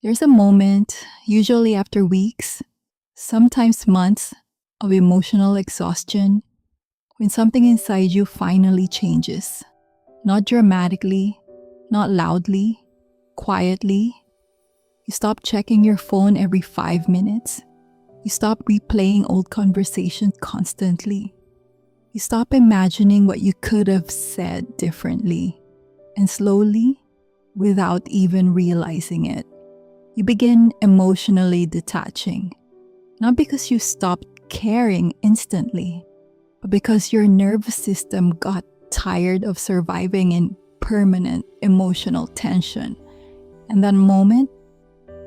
There's a moment, usually after weeks, sometimes months, of emotional exhaustion, when something inside you finally changes. Not dramatically, not loudly, quietly. You stop checking your phone every 5 minutes. You stop replaying old conversations constantly. You stop imagining what you could have said differently. And slowly, without even realizing it, you begin emotionally detaching. Not because you stopped caring instantly, but because your nervous system got tired of surviving in permanent emotional tension. And that moment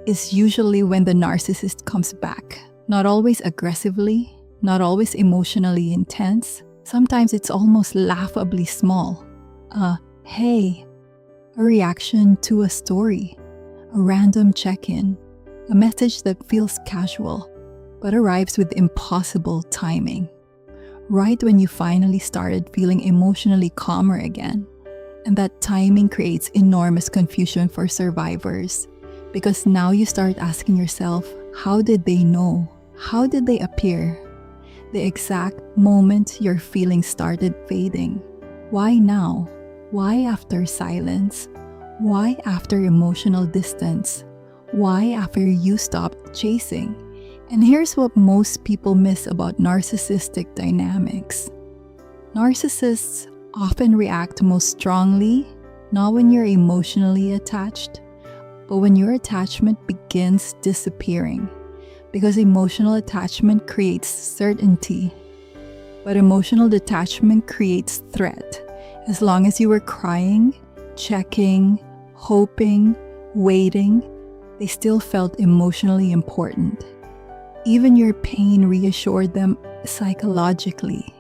is usually when the narcissist comes back. Not always aggressively, not always emotionally intense. Sometimes it's almost laughably small. Hey, a reaction to a story, a random check-in, a message that feels casual, but arrives with impossible timing. Right when you finally started feeling emotionally calmer again. And that timing creates enormous confusion for survivors. Because now you start asking yourself, how did they know? How did they appear? The exact moment your feelings started fading. Why now? Why after silence? Why after emotional distance? Why after you stopped chasing? And here's what most people miss about narcissistic dynamics. Narcissists often react most strongly, not when you're emotionally attached, but when your attachment begins disappearing. Because emotional attachment creates certainty, but emotional detachment creates threat. As long as you were crying, checking, hoping, waiting, they still felt emotionally important. Even your pain reassured them psychologically,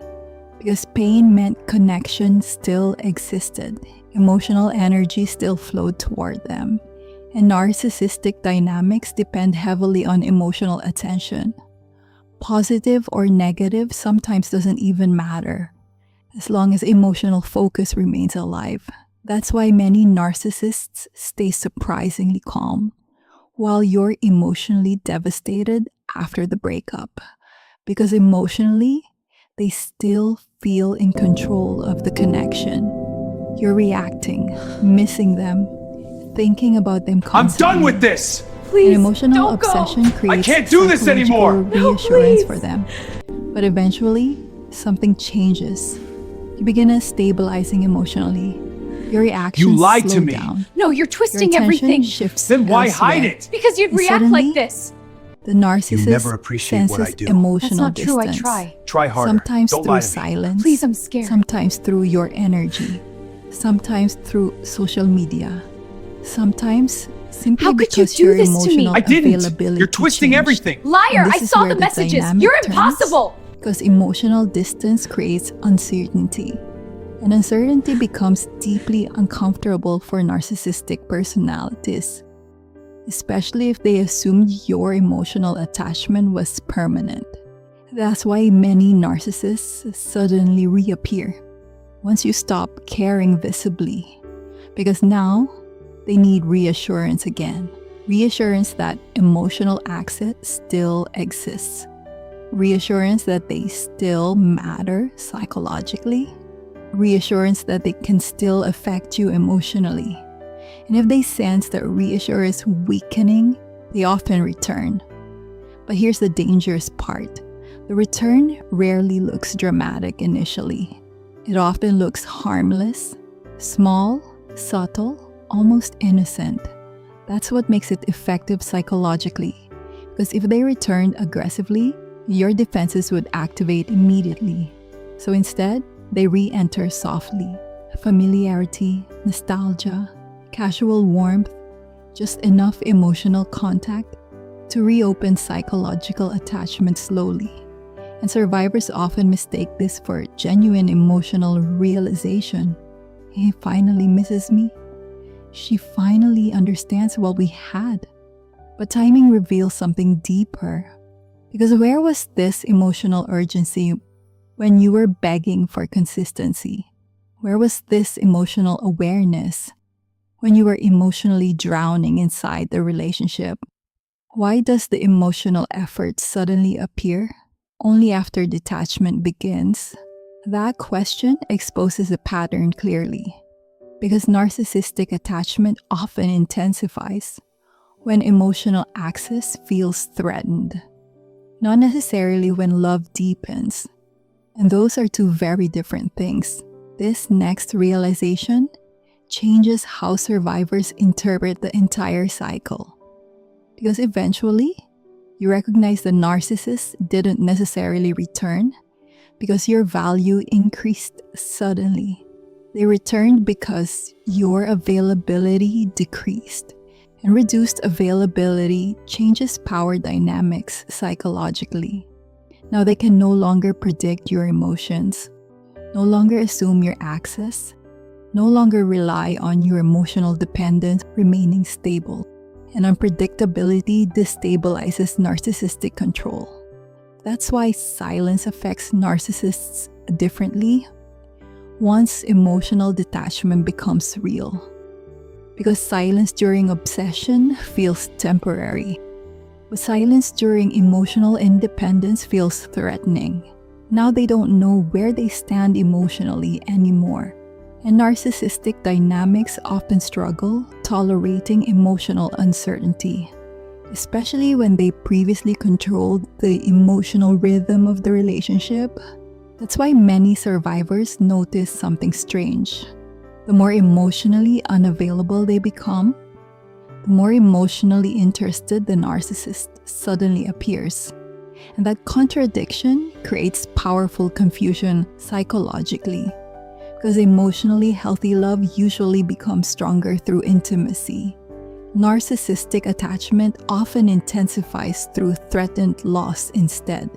because pain meant connection still existed, emotional energy still flowed toward them, and narcissistic dynamics depend heavily on emotional attention. Positive or negative sometimes doesn't even matter, as long as emotional focus remains alive. That's why many narcissists stay surprisingly calm, while you're emotionally devastated after the breakup. Because emotionally, they still feel in control of the connection. You're reacting, missing them, thinking about them I'm constantly. done with this! An emotional obsession creates can't do this anymore! reassurance for them. But eventually, something changes. You begin as stabilizing emotionally. Your reactions You lied to slow me. down. No, you're Your twisting attention everything. shifts Then why elsewhere. hide it? Because you'd And react suddenly, like this. The narcissist never appreciate what I senses do. emotional That's not true, I distance. try. Try harder. Sometimes Don't through lie to me. silence. Please, I'm scared. Sometimes through your energy. Sometimes through social media. Sometimes simply How could you because do your this to me? emotional I didn't! availability You're twisting changed. everything! Liar, And this I is saw where the messages. dynamic You're turns, impossible. Because emotional distance creates uncertainty. And uncertainty becomes deeply uncomfortable for narcissistic personalities, especially if they assumed your emotional attachment was permanent. That's why many narcissists suddenly reappear once you stop caring visibly, because now they need reassurance again. Reassurance that emotional access still exists. Reassurance that they still matter psychologically. Reassurance that they can still affect you emotionally. And if they sense that reassurance weakening, they often return. But here's the dangerous part. The return rarely looks dramatic initially. It often looks harmless, small, subtle, almost innocent. That's what makes it effective psychologically. Because if they returned aggressively, your defenses would activate immediately. So instead, they re-enter softly. Familiarity, nostalgia, casual warmth, just enough emotional contact to reopen psychological attachment slowly. And survivors often mistake this for genuine emotional realization. He finally misses me. She finally understands what we had. But timing reveals something deeper. Because where was this emotional urgency when you were begging for consistency? Where was this emotional awareness when you are emotionally drowning inside the relationship. Why does the emotional effort suddenly appear only after detachment begins? That question exposes a pattern clearly, because narcissistic attachment often intensifies when emotional access feels threatened, not necessarily when love deepens. And those are two very different things. This next realization changes how survivors interpret the entire cycle. Because eventually, you recognize the narcissist didn't necessarily return because your value increased suddenly. They returned because your availability decreased. And reduced availability changes power dynamics psychologically. Now they can no longer predict your emotions, no longer assume your access, no longer rely on your emotional dependence remaining stable. And unpredictability destabilizes narcissistic control. That's why silence affects narcissists differently once emotional detachment becomes real. Because silence during obsession feels temporary, but silence during emotional independence feels threatening. Now they don't know where they stand emotionally anymore. And narcissistic dynamics often struggle tolerating emotional uncertainty, especially when they previously controlled the emotional rhythm of the relationship. That's why many survivors notice something strange. The more emotionally unavailable they become, the more emotionally interested the narcissist suddenly appears. And that contradiction creates powerful confusion psychologically, because emotionally healthy love usually becomes stronger through intimacy. Narcissistic attachment often intensifies through threatened loss instead.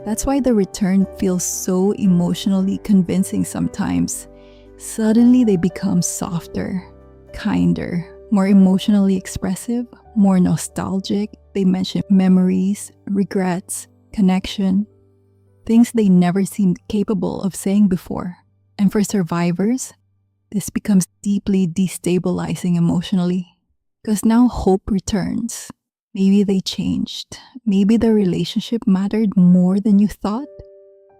That's why the return feels so emotionally convincing sometimes. Suddenly they become softer, kinder, more emotionally expressive, more nostalgic. They mention memories, regrets, connection, things they never seemed capable of saying before. And for survivors, this becomes deeply destabilizing emotionally. Because now hope returns. Maybe they changed. Maybe the relationship mattered more than you thought.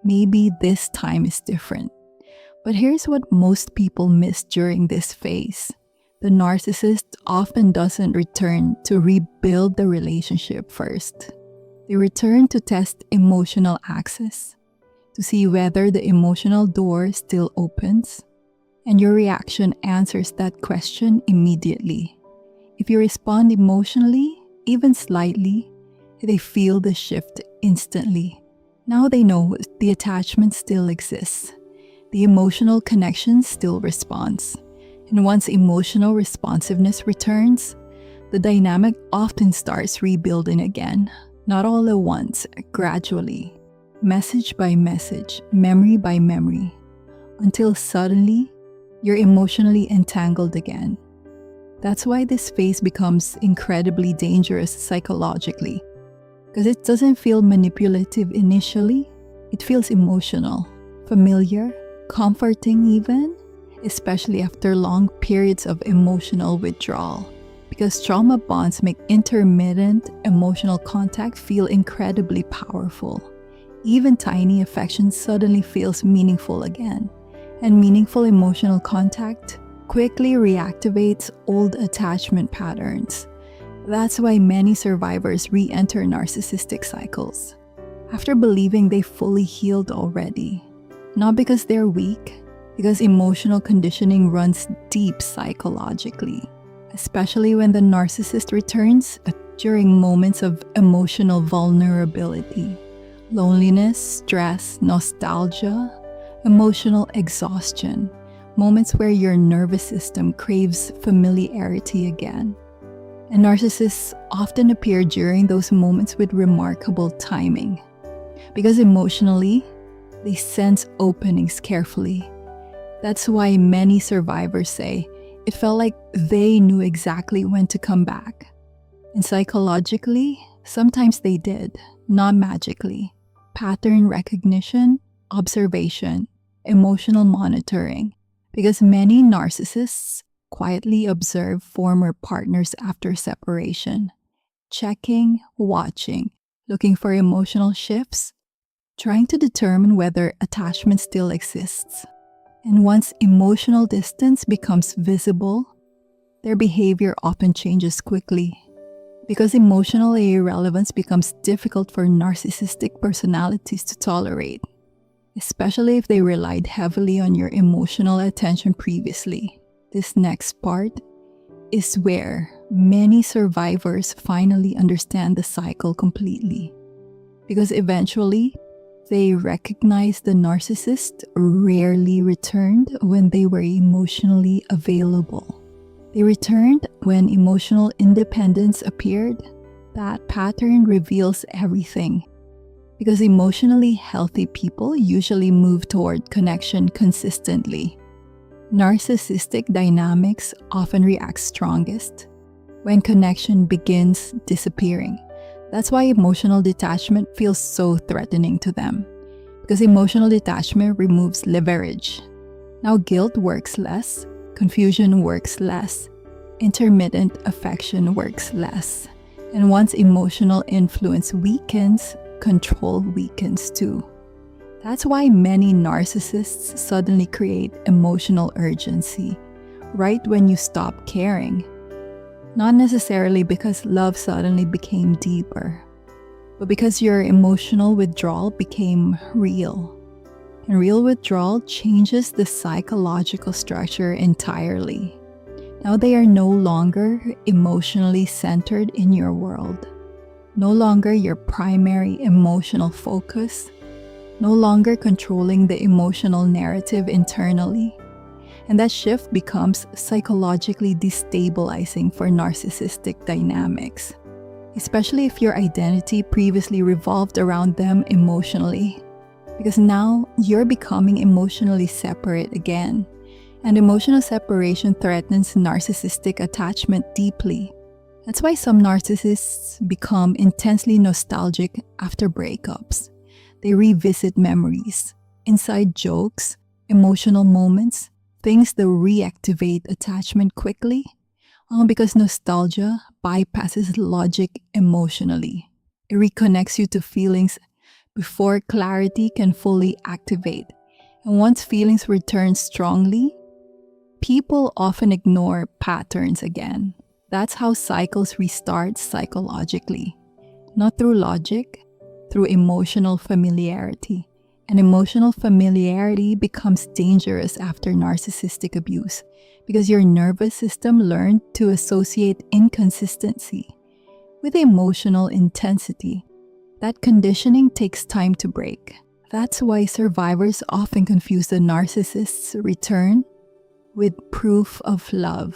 Maybe this time is different. But here's what most people miss during this phase. The narcissist often doesn't return to rebuild the relationship first. They return to test emotional access, to see whether the emotional door still opens, and your reaction answers that question immediately. If you respond emotionally, even slightly, they feel the shift instantly. Now they know the attachment still exists. The emotional connection still responds. And once emotional responsiveness returns, the dynamic often starts rebuilding again. Not all at once, gradually. Message by message, memory by memory. Until suddenly, you're emotionally entangled again. That's why this phase becomes incredibly dangerous psychologically. Because it doesn't feel manipulative initially, it feels emotional, familiar, comforting even, especially after long periods of emotional withdrawal. Because trauma bonds make intermittent emotional contact feel incredibly powerful. Even tiny affection suddenly feels meaningful again. And meaningful emotional contact quickly reactivates old attachment patterns. That's why many survivors re-enter narcissistic cycles after believing they fully healed already. Not because they're weak, because emotional conditioning runs deep psychologically, especially when the narcissist returns during moments of emotional vulnerability, loneliness, stress, nostalgia, emotional exhaustion, moments where your nervous system craves familiarity again. And narcissists often appear during those moments with remarkable timing, because emotionally, they sense openings carefully. That's why many survivors say it felt like they knew exactly when to come back. And psychologically, sometimes they did, not magically. Pattern recognition, observation, emotional monitoring. Because many narcissists quietly observe former partners after separation, checking, watching, looking for emotional shifts, trying to determine whether attachment still exists. And once emotional distance becomes visible, their behavior often changes quickly. Because emotional irrelevance becomes difficult for narcissistic personalities to tolerate, especially if they relied heavily on your emotional attention previously. This next part is where many survivors finally understand the cycle completely. Because eventually, they recognize the narcissist rarely returned when they were emotionally available. They returned when emotional independence appeared. That pattern reveals everything. Because emotionally healthy people usually move toward connection consistently. Narcissistic dynamics often react strongest when connection begins disappearing. That's why emotional detachment feels so threatening to them. Because emotional detachment removes leverage. Now guilt works less, confusion works less, intermittent affection works less. And once emotional influence weakens, control weakens too. That's why many narcissists suddenly create emotional urgency right when you stop caring. Not necessarily because love suddenly became deeper, but because your emotional withdrawal became real. And real withdrawal changes the psychological structure entirely. Now they are no longer emotionally centered in your world. No longer your primary emotional focus, no longer controlling the emotional narrative internally. And that shift becomes psychologically destabilizing for narcissistic dynamics, especially if your identity previously revolved around them emotionally. Because now you're becoming emotionally separate again, and emotional separation threatens narcissistic attachment deeply. That's why some narcissists become intensely nostalgic after breakups. They revisit memories, inside jokes, emotional moments, things that reactivate attachment quickly, because nostalgia bypasses logic emotionally. It reconnects you to feelings before clarity can fully activate. And once feelings return strongly, people often ignore patterns again. That's how cycles restart psychologically, not through logic, through emotional familiarity. And emotional familiarity becomes dangerous after narcissistic abuse because your nervous system learned to associate inconsistency with emotional intensity. That conditioning takes time to break. That's why survivors often confuse the narcissist's return with proof of love.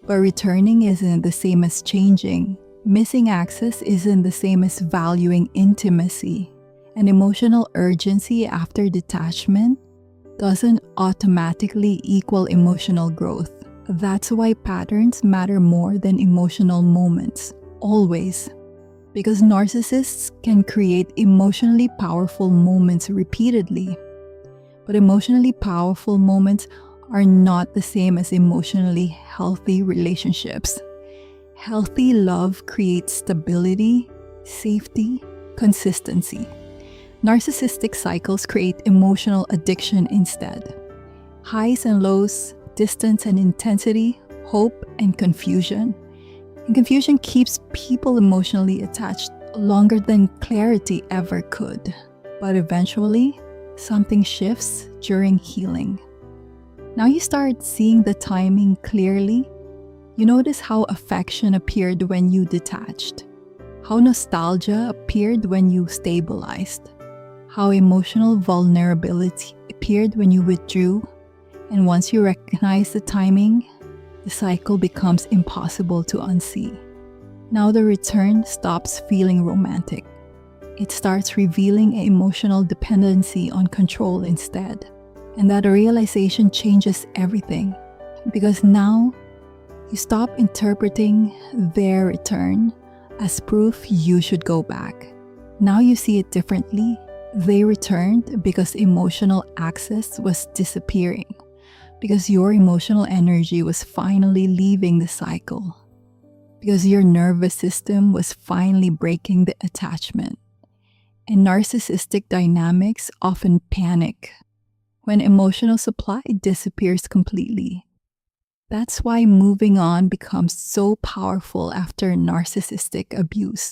But returning isn't the same as changing. Missing access isn't the same as valuing intimacy. And emotional urgency after detachment doesn't automatically equal emotional growth. That's why patterns matter more than emotional moments, always. Because narcissists can create emotionally powerful moments repeatedly. But emotionally powerful moments are not the same as emotionally healthy relationships. Healthy love creates stability, safety, consistency. Narcissistic cycles create emotional addiction instead. Highs and lows, distance and intensity, hope and confusion. And confusion keeps people emotionally attached longer than clarity ever could. But eventually, something shifts during healing. Now you start seeing the timing clearly. You notice how affection appeared when you detached, how nostalgia appeared when you stabilized, how emotional vulnerability appeared when you withdrew. And once you recognize the timing, the cycle becomes impossible to unsee. Now the return stops feeling romantic. It starts revealing emotional dependency on control instead. And that realization changes everything. Because now, you stop interpreting their return as proof you should go back. Now you see it differently. They returned because emotional access was disappearing. because your emotional energy was finally leaving the cycle, because your nervous system was finally breaking the attachment. And narcissistic dynamics often panic when emotional supply disappears completely. That's why moving on becomes so powerful after narcissistic abuse.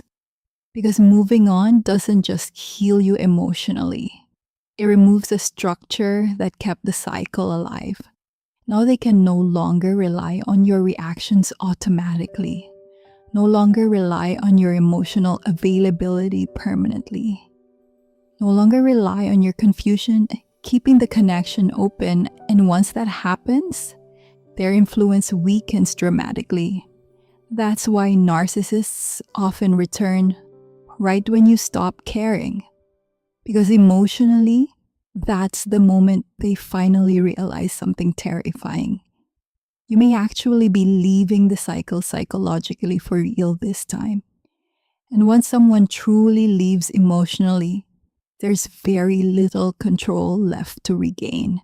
Because moving on doesn't just heal you emotionally, it removes a structure that kept the cycle alive. Now they can no longer rely on your reactions automatically, no longer rely on your emotional availability permanently, no longer rely on your confusion keeping the connection open, and once that happens, their influence weakens dramatically. That's why narcissists often return right when you stop caring, because emotionally, that's the moment they finally realize something terrifying. You may actually be leaving the cycle psychologically for real this time. And once someone truly leaves emotionally, there's very little control left to regain.